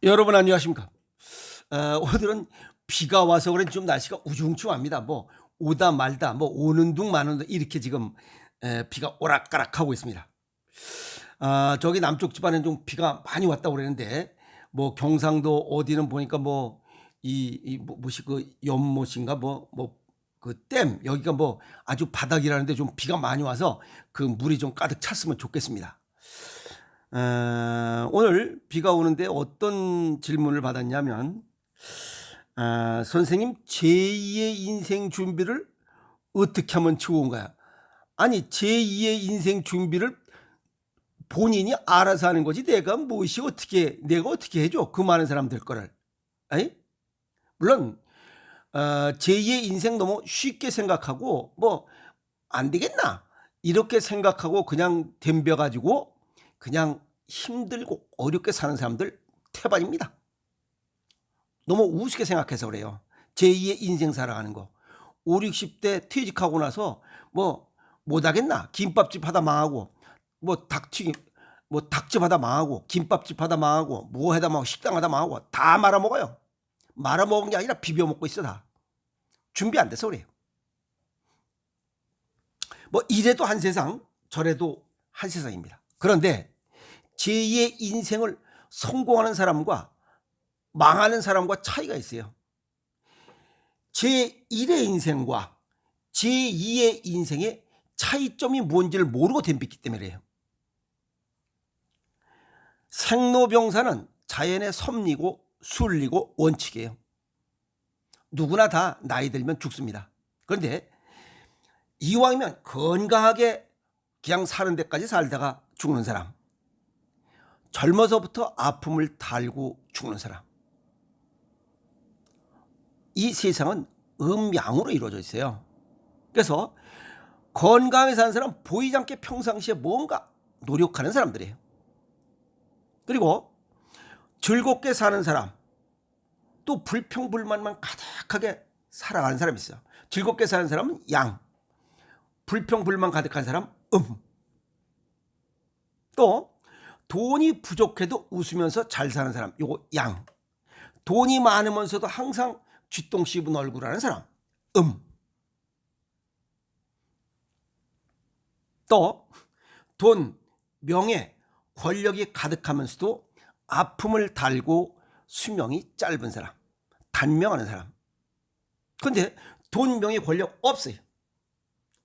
여러분 안녕하십니까? 오늘은 비가 와서 그런지 좀 날씨가 우중충합니다. 뭐 오다 말다 뭐 오는 둥 마는 둥 이렇게 지금 비가 오락가락하고 있습니다. 저기 남쪽 집안은 좀 비가 많이 왔다고 그러는데 뭐 경상도 어디는 보니까 뭐 뭐시 그 연못인가 뭐 그 댐 여기가 뭐 아주 바닥이라는데 좀 비가 많이 와서 그 물이 좀 가득 찼으면 좋겠습니다. 오늘 비가 오는데 어떤 질문을 받았냐면 "선생님 제2의 인생 준비를 어떻게 하면 좋은가요?" 아니 제2의 인생 준비를 본인이 알아서 하는 거지 내가 어떻게 해 줘 그 많은 사람들 거를. 에이? 물론 제2의 인생 너무 쉽게 생각하고 뭐 '안 되겠나?' 이렇게 생각하고 그냥 덤벼 가지고 그냥 힘들고 어렵게 사는 사람들 태반입니다. 너무 우습게 생각해서 그래요. 제2의 인생 살아가는 거. 50-60대 퇴직하고 나서 뭐 못하겠나? 김밥집 하다 망하고 뭐 닭튀김 뭐 닭집 하다 망하고 김밥집 하다 망하고 뭐 하다 망하고 식당 하다 망하고 다 말아먹어요. 말아먹은 게 아니라 비벼 먹고 있어 다. 준비 안 돼서 그래요. 뭐 이래도 한 세상 저래도 한 세상입니다. 그런데 제2의 인생을 성공하는 사람과 망하는 사람과 차이가 있어요. 제1의 인생과 제2의 인생의 차이점이 뭔지를 모르고 덤볐기 때문에 그래요. 생로병사는 자연의 섭리고 순리고 원칙이에요. 누구나 다 나이 들면 죽습니다. 그런데 이왕이면 건강하게 그냥 사는 데까지 살다가 죽는 사람, 젊어서부터 아픔을 달고 죽는 사람, 이 세상은 음양으로 이루어져 있어요. 그래서 건강하게 사는 사람은 보이지 않게 평상시에 뭔가 노력하는 사람들이에요. 그리고 즐겁게 사는 사람, 또 불평불만만 가득하게 살아가는 사람이 있어요. 즐겁게 사는 사람은 양, 불평불만 가득한 사람 또 돈이 부족해도 웃으면서 잘 사는 사람 요거 양, 돈이 많으면서도 항상 쥐똥 씹은 얼굴 하는 사람 또 돈, 명예, 권력이 가득하면서도 아픔을 달고 수명이 짧은 사람, 단명하는 사람. 그런데 돈, 명예, 권력 없어요.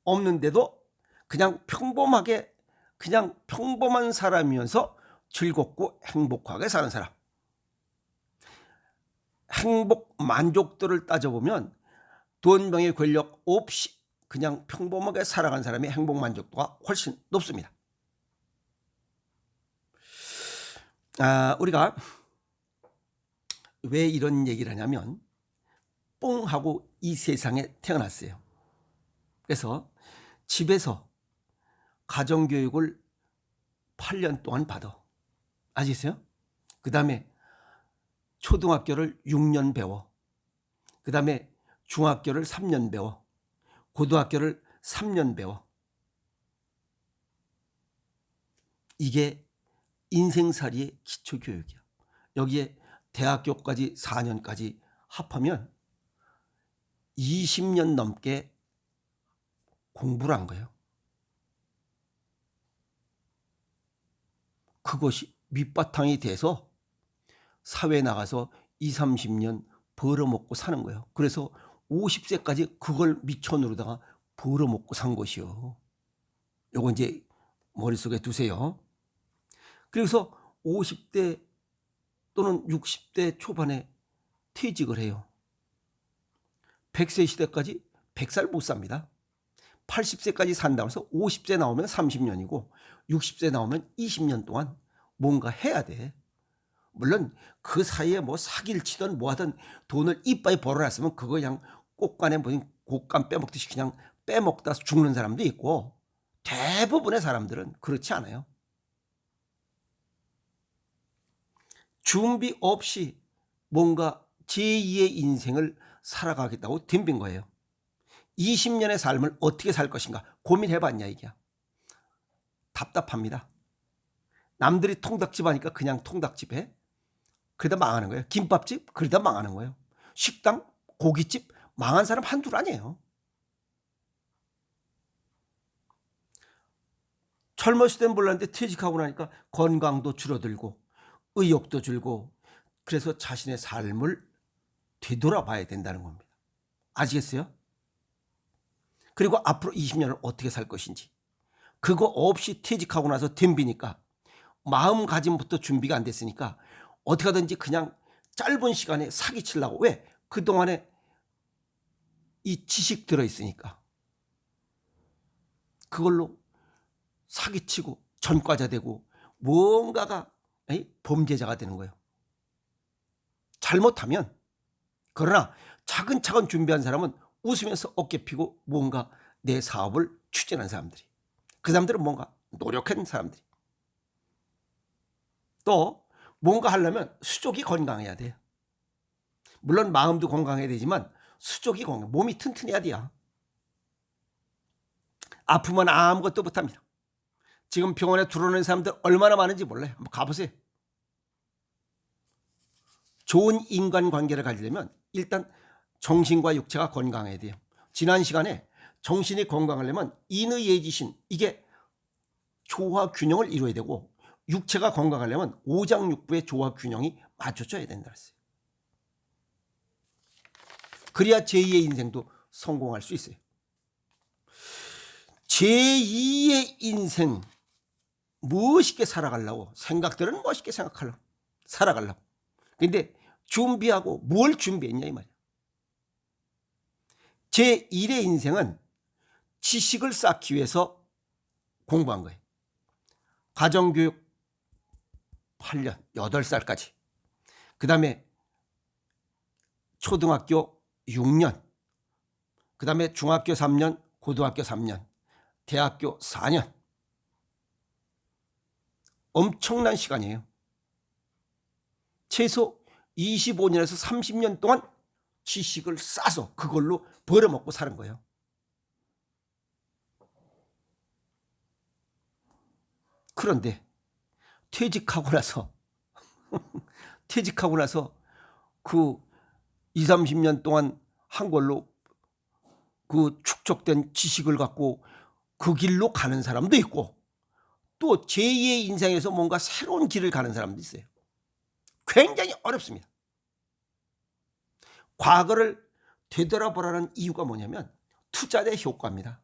없는데도 그냥 평범하게 그냥 평범한 사람이면서 즐겁고 행복하게 사는 사람. 행복 만족도를 따져보면 돈, 명예, 권력 없이 그냥 평범하게 살아가는 사람의 행복 만족도가 훨씬 높습니다. 우리가 왜 이런 얘기를 하냐면 뽕 하고 이 세상에 태어났어요. 그래서 집에서 가정교육을 8년 동안 받아. 아시겠어요? 그 다음에 초등학교를 6년 배워. 그 다음에 중학교를 3년 배워. 고등학교를 3년 배워. 이게 인생살이의 기초교육이야. 여기에 대학교까지 4년까지 합하면 20년 넘게 공부를 한 거예요. 그것이 밑바탕이 돼서 사회에 나가서 20-30년 벌어먹고 사는 거예요. 그래서 50세까지 그걸 미쳐 누르다가 벌어먹고 산 것이요. 요거 이제 머릿속에 두세요. 그래서 50대 또는 60대 초반에 퇴직을 해요. 100세 시대까지 100살 못 삽니다. 80세까지 산다고 해서 50세 나오면 30년이고 60세 나오면 20년 동안 뭔가 해야 돼. 물론 그 사이에 뭐 사기를 치든 뭐 하든 돈을 이빠이 벌어놨으면 그거 그냥 꽃간에 뭐 곶감 빼먹듯이 그냥 빼먹다 죽는 사람도 있고 대부분의 사람들은 그렇지 않아요. 준비 없이 뭔가 제2의 인생을 살아가겠다고 덤빈 거예요. 20년의 삶을 어떻게 살 것인가 고민해봤냐 이게. 답답합니다. 남들이 통닭집 하니까 그냥 통닭집 해? 그러다 망하는 거예요. 김밥집 그러다 망하는 거예요. 식당, 고깃집 망한 사람 한둘 아니에요. 젊었을 땐 몰랐는데 퇴직하고 나니까 건강도 줄어들고 의욕도 줄고, 그래서 자신의 삶을 되돌아봐야 된다는 겁니다. 아시겠어요? 그리고 앞으로 20년을 어떻게 살 것인지, 그거 없이 퇴직하고 나서 덤비니까 마음가짐부터 준비가 안 됐으니까 어떻게 하든지 그냥 짧은 시간에 사기치려고. 왜? 그동안에 이 지식 들어있으니까 그걸로 사기치고 전과자 되고 뭔가가 범죄자가 되는 거예요. 잘못하면. 그러나 차근차근 준비한 사람은 웃으면서 어깨 피고 뭔가 내 사업을 추진한 사람들이, 그 사람들은 뭔가 노력한 사람들이. 또 뭔가 하려면 수족이 건강해야 돼요. 물론 마음도 건강해야 되지만 수족이 건강, 몸이 튼튼해야 돼요. 아프면 아무것도 못합니다. 지금 병원에 들어오는 사람들 얼마나 많은지 몰라요. 한번 가보세요. 좋은 인간관계를 가지려면 일단 정신과 육체가 건강해야 돼요. 지난 시간에 정신이 건강하려면 인의예지신, 이게 조화 균형을 이루어야 되고, 육체가 건강하려면 오장육부의 조화 균형이 맞춰져야 된다 했어요. 그래야 제2의 인생도 성공할 수 있어요. 제2의 인생 멋있게 살아가려고, 생각들은 멋있게 생각하려고 살아가려고. 근데 준비하고 뭘 준비했냐 이 말이야. 제1의 인생은 지식을 쌓기 위해서 공부한 거예요. 가정교육 8년, 8살까지. 그 다음에 초등학교 6년, 그 다음에 중학교 3년, 고등학교 3년, 대학교 4년. 엄청난 시간이에요. 최소 25년에서 30년 동안 지식을 싸서 그걸로 벌어먹고 사는 거예요. 그런데 퇴직하고 나서 그 20, 30년 동안 한 걸로 그 축적된 지식을 갖고 그 길로 가는 사람도 있고, 또 제2의 인생에서 뭔가 새로운 길을 가는 사람도 있어요. 굉장히 어렵습니다. 과거를 되돌아보라는 이유가 뭐냐면 투자의 효과입니다.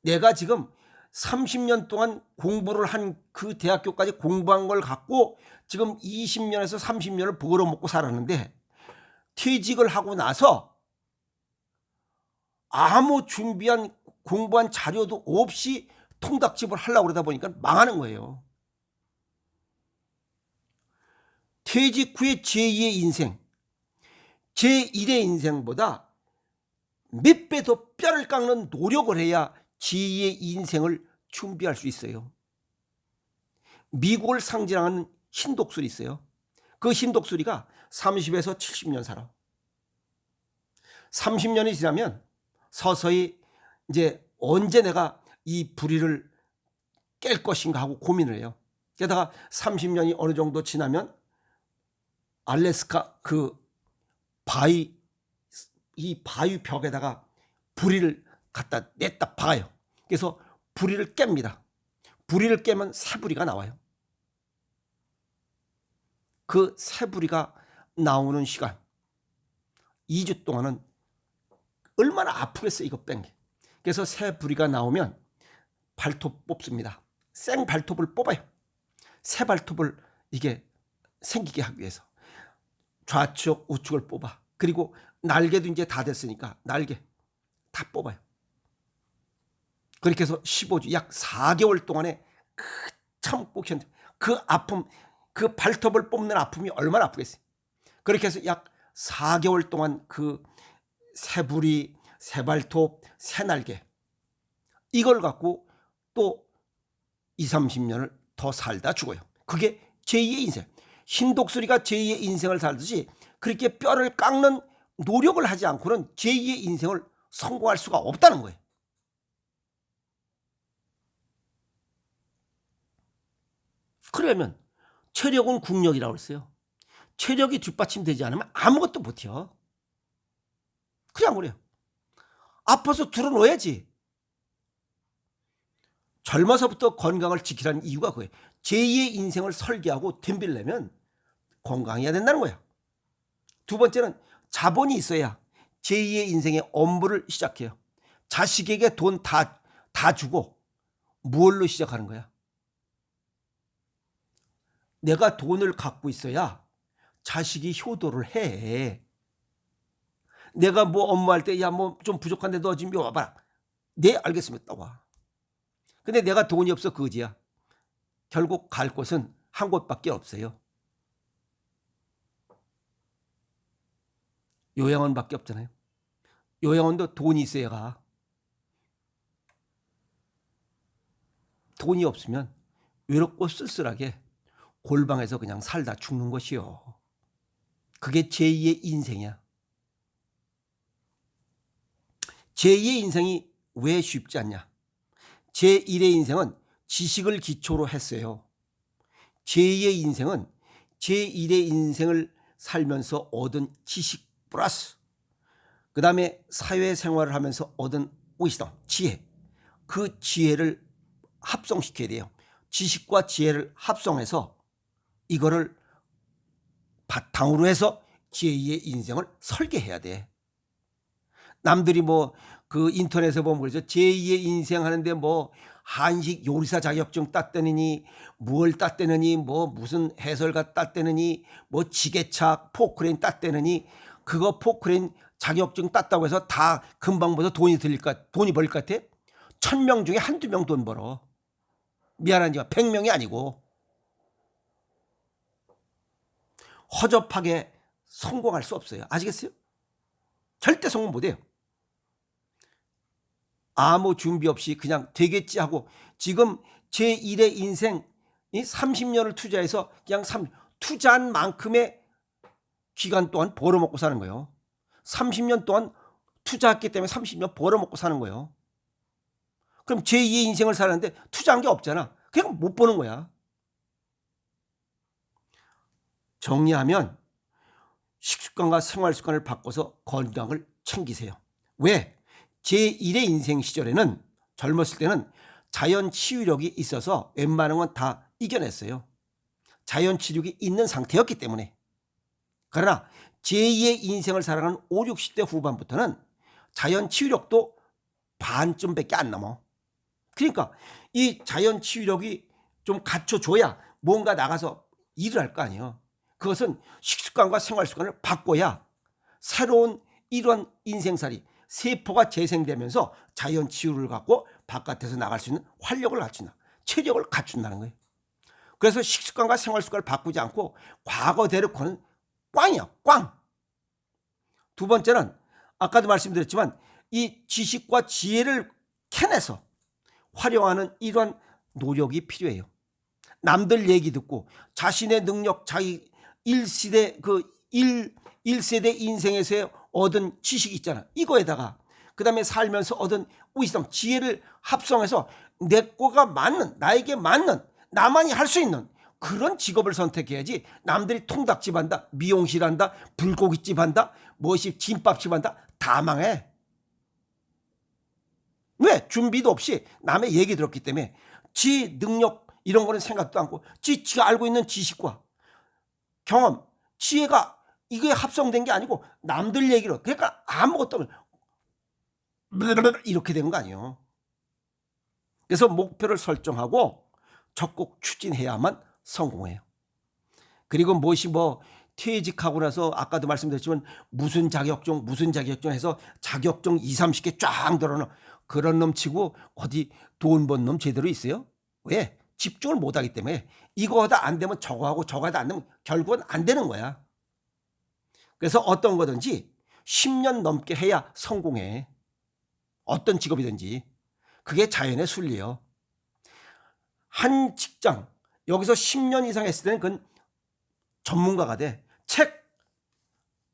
내가 지금 30년 동안 공부를 한 그 대학교까지 공부한 걸 갖고 지금 20년에서 30년을 벌어먹고 살았는데, 퇴직을 하고 나서 아무 준비한 공부한 자료도 없이 통닭집을 하려고 그러다 보니까 망하는 거예요. 퇴직 후의 제2의 인생, 제1의 인생보다 몇 배 더 뼈를 깎는 노력을 해야 제2의 인생을 준비할 수 있어요. 미국을 상징하는 흰독수리 있어요. 그 흰독수리가 30에서 70년 살아. 30년이 지나면 서서히 이제 언제 내가 이 부리를 깰 것인가 하고 고민을 해요. 게다가 30년이 어느 정도 지나면 알래스카 그 바위, 이 바위 벽에다가 부리를 갖다 냈다 박아요. 그래서 부리를 깹니다. 부리를 깨면 새부리가 나와요. 그 새부리가 나오는 시간 2주 동안은 얼마나 아프겠어요, 이거 뺀 게. 그래서 새부리가 나오면 발톱 뽑습니다. 생 발톱을 뽑아요. 새 발톱을 이게 생기게 하기 위해서 좌측 우측을 뽑아. 그리고 날개도 이제 다 됐으니까 날개 다 뽑아요. 그렇게 해서 15주, 약 4개월 동안에 참고 견뎌. 그 아픔, 그 발톱을 뽑는 아픔이 얼마나 아프겠어요. 그렇게 해서 약 4개월 동안 그 새부리, 새발톱, 새날개, 이걸 갖고 또 20, 30년을 더 살다 죽어요. 그게 제2의 인생. 흰독수리가 제2의 인생을 살듯이 그렇게 뼈를 깎는 노력을 하지 않고는 제2의 인생을 성공할 수가 없다는 거예요. 그러면 체력은 국력이라고 했어요. 체력이 뒷받침되지 않으면 아무것도 못해요. 그냥 그래요. 아파서 들어놓아야지. 젊어서부터 건강을 지키라는 이유가 그거예요. 제2의 인생을 설계하고 덤비려면 건강해야 된다는 거야. 두 번째는 자본이 있어야 제2의 인생의 업무를 시작해요. 자식에게 돈 다 주고 무얼로 시작하는 거야? 내가 돈을 갖고 있어야 자식이 효도를 해. 내가 뭐 업무할 때 야 뭐 좀 부족한데 너 좀 와봐라. 네 알겠습니다. 와. 근데 내가 돈이 없어 그지야. 결국 갈 곳은 한 곳밖에 없어요. 요양원밖에 없잖아요. 요양원도 돈이 있어야 가. 돈이 없으면 외롭고 쓸쓸하게 골방에서 그냥 살다 죽는 것이요. 그게 제2의 인생이야. 제2의 인생이 왜 쉽지 않냐? 제1의 인생은 지식을 기초로 했어요. 제2의 인생은 제1의 인생을 살면서 얻은 지식 플러스 그 다음에 사회생활을 하면서 얻은 위스덤, 지혜. 그 지혜를 합성시켜야 돼요. 지식과 지혜를 합성해서 이거를 바탕으로 해서 제2의 인생을 설계해야 돼. 남들이 뭐 그 인터넷에 보면 그러죠. 제2의 인생 하는데 뭐 한식 요리사 자격증 땄다느니 뭘 땄다느니 뭐 무슨 해설가 땄다느니 뭐 지게차 포크레인 땄다느니 그거 포크레인 자격증 땄다고 해서 다 금방 벌어 돈이 벌릴 것 같아? 1000명 중에 한두 명 돈 벌어. 미안하지만 100명이 아니고. 허접하게 성공할 수 없어요. 아시겠어요? 절대 성공 못해요. 아무 준비 없이 그냥 되겠지 하고 지금 제1의 인생 30년을 투자해서 그냥 투자한 만큼의 기간 동안 벌어먹고 사는 거예요. 30년 동안 투자했기 때문에 30년 벌어먹고 사는 거예요. 그럼 제2의 인생을 사는데 투자한 게 없잖아. 그냥 못 버는 거야. 정리하면 식습관과 생활습관을 바꿔서 건강을 챙기세요. 왜? 제1의 인생 시절에는 젊었을 때는 자연 치유력이 있어서 웬만한 건 다 이겨냈어요. 자연 치유력이 있는 상태였기 때문에. 그러나 제2의 인생을 살아가는 5, 60대 후반부터는 자연 치유력도 반쯤밖에 안 넘어. 그러니까 이 자연 치유력이 좀 갖춰줘야 뭔가 나가서 일을 할 거 아니에요. 그것은 식습관과 생활습관을 바꿔야 새로운 이런 인생살이 세포가 재생되면서 자연 치유를 갖고 바깥에서 나갈 수 있는 활력을 갖춘다. 체력을 갖춘다는 거예요. 그래서 식습관과 생활습관을 바꾸지 않고 과거대로 거는 꽝이야. 꽝. 두 번째는 아까도 말씀드렸지만 이 지식과 지혜를 캐내서 활용하는 이런 노력이 필요해요. 남들 얘기 듣고 자신의 능력, 자기 1세대 인생에서 얻은 지식이 있잖아. 이거에다가 그 다음에 살면서 얻은 위스덤, 지혜를 합성해서 내 거가 맞는, 나에게 맞는, 나만이 할 수 있는 그런 직업을 선택해야지. 남들이 통닭집 한다, 미용실 한다, 불고기집 한다, 무엇이 김밥집 한다, 다 망해. 왜? 준비도 없이 남의 얘기 들었기 때문에. 지 능력 이런 거는 생각도 않고 지가 알고 있는 지식과 경험, 지혜가 이게 합성된 게 아니고 남들 얘기로, 그러니까 아무것도 이렇게 되는 거 아니에요. 그래서 목표를 설정하고 적극 추진해야만 성공해요. 그리고 무엇이 뭐 퇴직하고 나서 아까도 말씀드렸지만 무슨 자격증 해서 자격증 20, 30개 쫙 들어놓은 그런 놈 치고 어디 돈 번 놈 제대로 있어요? 왜? 집중을 못하기 때문에. 이거 하다 안 되면 저거 하고 저거 하다 안 되면 결국은 안 되는 거야. 그래서 어떤 거든지 10년 넘게 해야 성공해. 어떤 직업이든지. 그게 자연의 순리예요. 한 직장 여기서 10년 이상 했을 때는 그건 전문가가 돼.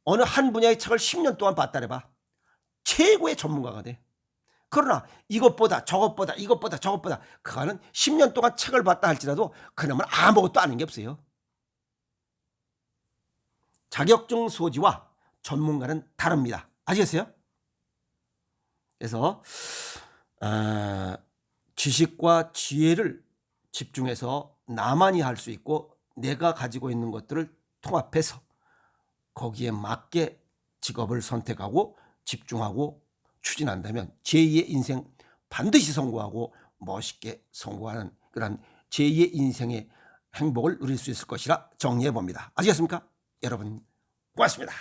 어느 한 분야의 책을 10년 동안 봤다 해봐. 최고의 전문가가 돼. 그러나 이것보다 저것보다 이것보다 저것보다 그거는 10년 동안 책을 봤다 할지라도 그놈은 아무것도 아는 게 없어요. 자격증 소지와 전문가는 다릅니다. 아시겠어요? 그래서 지식과 지혜를 집중해서 나만이 할 수 있고 내가 가지고 있는 것들을 통합해서 거기에 맞게 직업을 선택하고 집중하고 추진한다면 제2의 인생 반드시 성공하고 멋있게 성공하는 그런 제2의 인생의 행복을 누릴 수 있을 것이라 정리해 봅니다. 아시겠습니까? 여러분 고맙습니다.